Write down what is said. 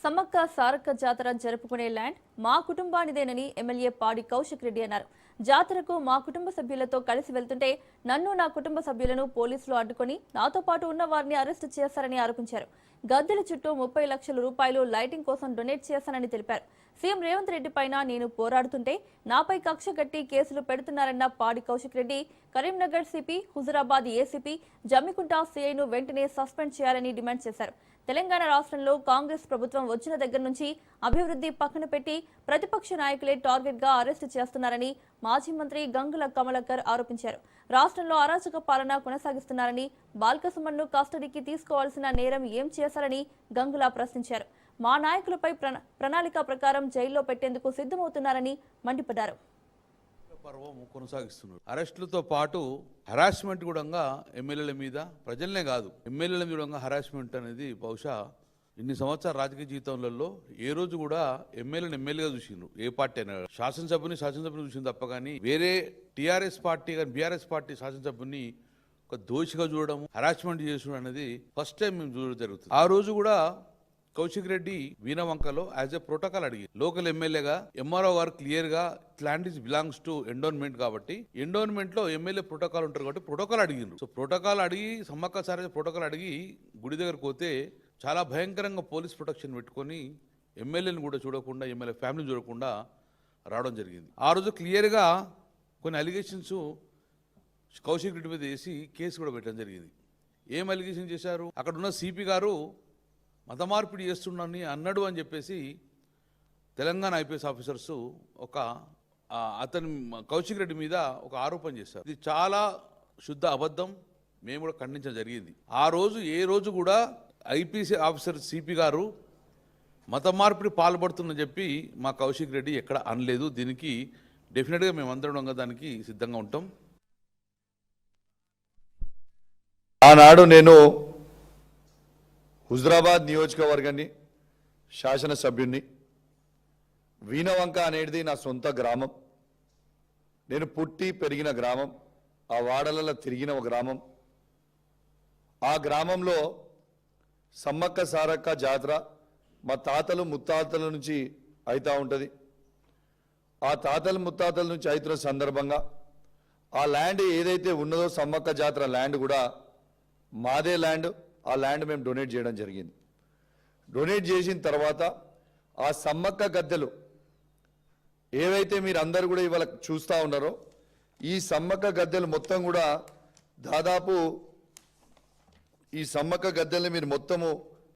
సమ్మక్క సారక్క జాతర జరుపుకునే ల్యాండ్ మా కుటుంబానిదేనని ఎమ్మెల్యే పాడి కౌశిక్ రెడ్డి అన్నారు. జాతరకు మా కుటుంబ సభ్యులతో కలిసి వెళ్తుంటే నన్ను నా కుటుంబ సభ్యులను పోలీసులు అడ్డుకొని నాతో పాటు ఉన్న వారిని అరెస్టు చేశారని ఆరోపించారు. గద్దెల చుట్టూ 30 లక్షల రూపాయలు లైటింగ్ కోసం డొనేట్ చేశానని తెలిపారు. సీఎం రేవంత్ రెడ్డి పైన నేను పోరాడుతుంటే నాపై కక్ష కట్టి కేసులు పెడుతున్నారన్న పాడి కౌశిక్ రెడ్డి కరీంనగర్ సిపి, హుజురాబాద్ ఏసీపీ, జమ్మికుంట సీఐను వెంటనే సస్పెండ్ చేయాలని డిమాండ్ చేశారు. తెలంగాణ రాష్ట్రంలో కాంగ్రెస్ ప్రభుత్వం వచ్చిన దగ్గర నుంచి అభివృద్ధి పక్కన పెట్టి ప్రతిపక్ష నాయకులే టార్గెట్ గా అరెస్టు చేస్తున్నారని మాజీ మంత్రి గంగుల కమలాకర్ ఆరోపించారు. రాష్ట్రంలో అరాచక పాలన కొనసాగిస్తున్నారని, బాల్కసుమన్ను కస్టడీకి తీసుకోవాల్సిన నేరం ఏం చేశారని గంగుల ప్రశ్నించారు. మా నాయకులపై ప్రణాళిక ప్రకారం జైల్లో పెట్టేందుకు సిద్ధమవుతున్నారని మండిపడ్డారు. పర్వం కొనసాగిస్తున్నారు. అరెస్టులతో పాటు హరాస్మెంట్ కూడా ఎమ్మెల్యేల మీద, ప్రజలనే కాదు ఎమ్మెల్యేల మీద హరాస్మెంట్ అనేది బహుశా ఇన్ని సంవత్సరాల రాజకీయ జీవితంలో ఏ రోజు కూడా ఎమ్మెల్యేని ఎమ్మెల్యేగా చూసిండ్రు. ఏ పార్టీ అయినా శాసనసభ్యుని చూసింది తప్ప కానీ వేరే టీఆర్ఎస్ పార్టీ కానీ బీఆర్ఎస్ పార్టీ శాసనసభ్యుని ఒక దోషిగా చూడడం, హరాస్మెంట్ చేసుడు అనేది ఫస్ట్ టైం మేము చూడడం జరుగుతుంది. ఆ రోజు కూడా కౌశిక్ రెడ్డి వీణవంకలో యాజ్ ఎ ప్రోటోకాల్ అడిగి లోకల్ ఎమ్మెల్యేగా ఎంఆర్ఓ గారు క్లియర్ గా land is belongs to endowment కాబట్టి ఎండోన్మెంట్ లో ఎమ్మెల్యే ప్రోటోకాల్ ఉంటారు కాబట్టి ప్రోటోకాల్ అడిగిండ్రు. సో ప్రోటోకాల్ అడిగి సమ్మక్క సారక్క ప్రోటోకాల్ అడిగి గుడి దగ్గరకు పోతే చాలా భయంకరంగా పోలీస్ ప్రొటెక్షన్ పెట్టుకొని ఎమ్మెల్యేని కూడా చూడకుండా, ఎమ్మెల్యే ఫ్యామిలీని చూడకుండా రావడం జరిగింది. ఆ రోజు క్లియర్గా కొన్ని అలిగేషన్స్ కౌశిక్ రెడ్డి మీద వేసి కేసు కూడా పెట్టడం జరిగింది. ఏం అలిగేషన్ చేశారు? అక్కడ ఉన్న సిపి గారు మత మార్పిడి చేస్తున్నాడని అన్నాడు అని చెప్పేసి తెలంగాణ ఐపీఎస్ ఆఫీసర్స్ అతని కౌశిక్ రెడ్డి మీద ఒక ఆరోపణ చేశారు. ఇది చాలా శుద్ధ అబద్ధం. మేము కూడా ఖండించడం జరిగింది. ఆ రోజు ఏ రోజు కూడా ఐపీఎస్ ఆఫీసర్ సిపి గారు మత మార్పిడి పాల్పడుతుందని చెప్పి మా కౌశిక్ రెడ్డి ఎక్కడ అనలేదు. దీనికి డెఫినెట్గా మేము అందరం దానికి సిద్ధంగా ఉంటాం. ఆనాడు నేను హుజురాబాద్ నియోజకవర్గాన్ని శాసనసభ్యుణ్ణి. వీణవంక అనేది నా సొంత గ్రామం. నేను పుట్టి పెరిగిన గ్రామం, ఆ వాడలలో తిరిగిన ఒక గ్రామం. ఆ గ్రామంలో సమ్మక్క సారక్క జాతర మా తాతలు ముత్తాతల నుంచి అవుతూ ఉంటుంది. ఆ తాతలు ముత్తాతల నుంచి అవుతున్న సందర్భంగా ఆ ల్యాండ్ ఏదైతే ఉన్నదో సమ్మక్క జాతర ల్యాండ్ కూడా మాదే ల్యాండ్. ఆ ల్యాండ్ మేము డొనేట్ చేయడం జరిగింది. డొనేట్ చేసిన తర్వాత ఆ సమ్మక్క గద్దెలు ఏవైతే మీరు అందరు కూడా ఇవాళ చూస్తూ ఉన్నారో, ఈ సమ్మక్క గద్దెలు మొత్తం కూడా దాదాపు ఈ సమ్మక్క గద్దెల్ని మీరు మొత్తము